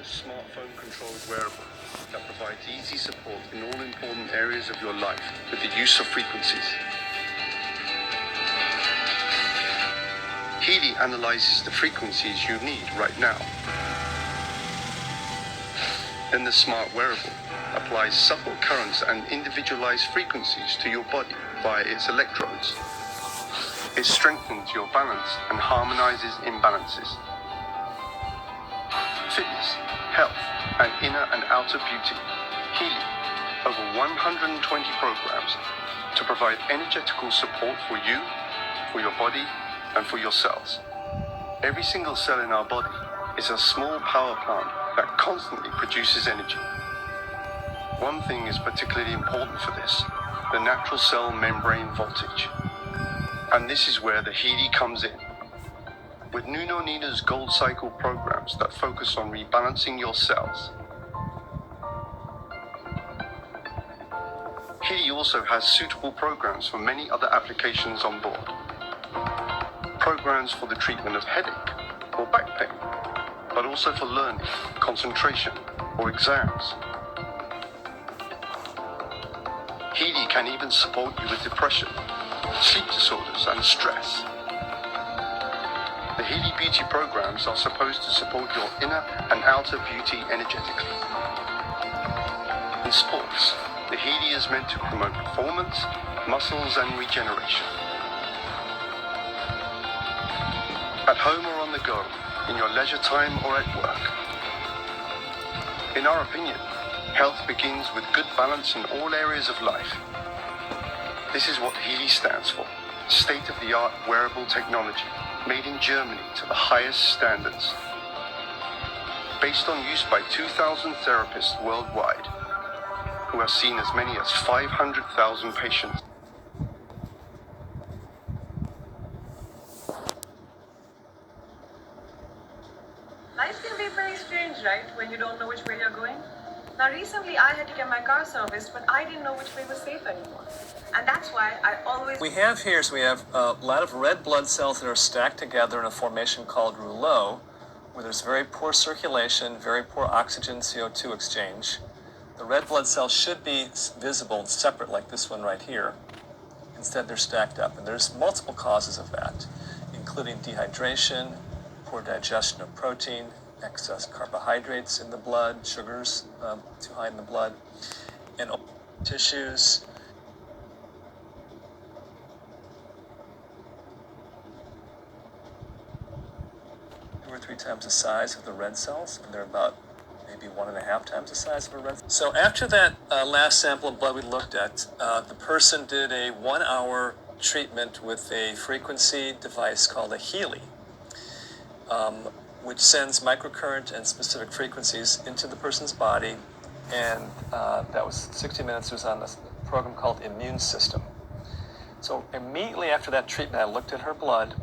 smartphone-controlled wearable that provides easy support in all important areas of your life with the use of frequencies. Healy analyzes the frequencies you need right now. Then the smart wearable applies subtle currents and individualized frequencies to your body via its electrodes. It strengthens your balance and harmonizes imbalances. Fitness, health, and inner and outer beauty. Healy, over 120 programs to provide energetical support for you, for your body, and for your cells. Every single cell in our body is a small power plant that constantly produces energy. One thing is particularly important for this, the natural cell membrane voltage. And this is where the Healy comes in. With Nuno Nina's Gold Cycle programs that focus on rebalancing your cells. Healy also has suitable programs for many other applications on board. Programs for the treatment of headache or back pain, but also for learning, concentration, or exams. Healy can even support you with depression, sleep disorders, and stress. The Healy Beauty programs are supposed to support your inner and outer beauty energetically. In sports, the Healy is meant to promote performance, muscles, and regeneration. At home or on the go, in your leisure time or at work. In our opinion, health begins with good balance in all areas of life. This is what Healy stands for, state-of-the-art wearable technology, made in Germany to the highest standards. Based on use by 2,000 therapists worldwide, who have seen as many as 500,000 patients. Life can be very strange, right? When you don't know which way you're going. Now, recently I had to get my car serviced, but I didn't know which way was safe anymore. And that's why I always... We have a lot of red blood cells that are stacked together in a formation called rouleau, where there's very poor circulation, very poor oxygen CO2 exchange. The red blood cells should be visible and separate like this one right here. Instead, they're stacked up. And there's multiple causes of that, including dehydration, poor digestion of protein, excess carbohydrates in the blood, sugars too high in the blood, and tissues. 2 or 3 times the size of the red cells, and they're about maybe 1.5 times the size of a red cell. So after that last sample of blood we looked at, the person did a 1-hour treatment with a frequency device called a Healy, which sends microcurrent and specific frequencies into the person's body, and that was 60 minutes. It was on this program called Immune System. So immediately after that treatment, I looked at her blood,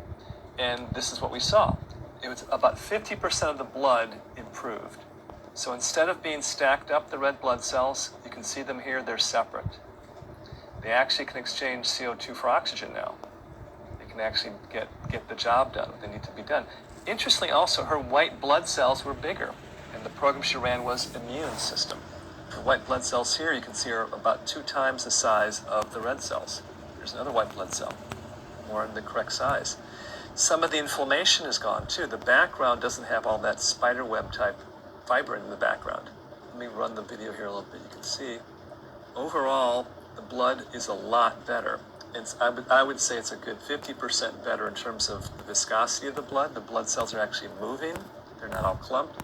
and this is what we saw. It was about 50% of the blood improved. So instead of being stacked up, the red blood cells, you can see them here, they're separate. They actually can exchange CO2 for oxygen now. They can actually get the job done. They need to be done. Interestingly also, her white blood cells were bigger, and the program she ran was Immune System. The white blood cells here, you can see, are about 2 times the size of the red cells. There's another white blood cell, more in the correct size. Some of the inflammation is gone too. The background doesn't have all that spider web type fibrin in the background. Let me run the video here a little bit. You can see, overall, the blood is a lot better. I would say it's a good 50% better in terms of the viscosity of the blood. The blood cells are actually moving. They're not all clumped.